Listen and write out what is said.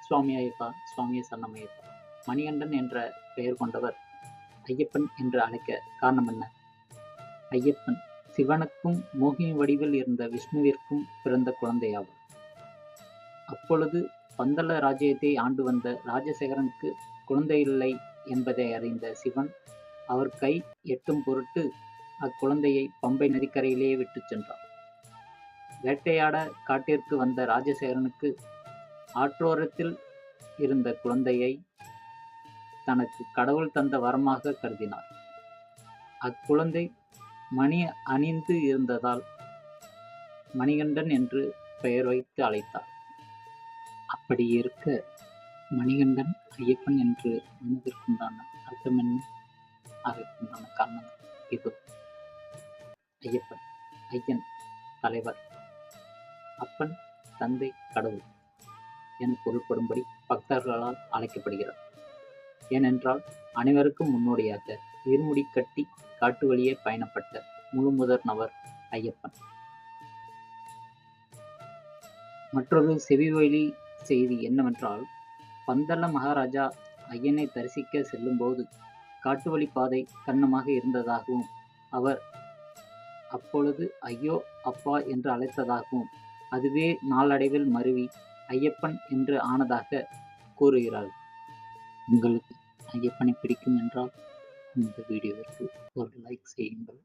சுவாமி ஐயப்பா, சுவாமியே சரணமையப்பா. மணிகண்டன் என்ற பெயர் கொண்டவர் ஐயப்பன் என்று அழைக்க காரணம் என்ன? ஐயப்பன் சிவனுக்கும் மோகினி வடிவில் இருந்த விஷ்ணுவிற்கும் பிறந்த குழந்தையாவார். அப்பொழுது பந்தள ராஜ்யத்தை ஆண்டு வந்த ராஜசேகரனுக்கு குழந்தையில்லை என்பதை அறிந்த சிவன் அவர் கை எட்டும் பொருட்டு அக்குழந்தையை பம்பை நதிக்கரையிலேயே விட்டுச் சென்றார். வேட்டையாட காட்டிற்கு வந்த ராஜசேகரனுக்கு ஆற்றோரத்தில் இருந்த குழந்தையை தனக்கு கடவுள் தந்த வரமாக கருதினார். அக்குழந்தை மணி அணிந்து இருந்ததால் மணிகண்டன் என்று பெயர் வைத்து அழைத்தார். அப்படி இருக்க மணிகண்டன் ஐயப்பன் என்று ஆனதற்குண்டான அர்த்தம் என்ன? அதற்குண்டான காரணங்கள் இதோ. ஐயப்பன், ஐயன் தலைவர், அப்பன் தந்தை கடவுள் என பொருள்படும்படி பக்தர்களால் அழைக்கப்படுகிறார். ஏனென்றால் அனைவருக்கும் முன்னோடியாக இருமுடி கட்டி காட்டு வழியே பயணப்பட்ட முழுமுதற் நபர் ஐயப்பன். மற்றொரு செவிவழி செய்தி என்னவென்றால், பந்தள மகாராஜா ஐயனை தரிசிக்க செல்லும்போது காட்டுவழி பாதை கன்னமாக இருந்ததாகவும் அவர் அப்பொழுது ஐயோ அப்பா என்று அழைத்ததாகவும் அதுவே நாளடைவில் மருவி ஐயப்பன் என்று ஆனதாக கூறுகிறார்கள். உங்களுக்கு ஐயப்பனை பிடிக்கும் என்றால் இந்த வீடியோவிற்கு ஒரு லைக் செய்யுங்கள்.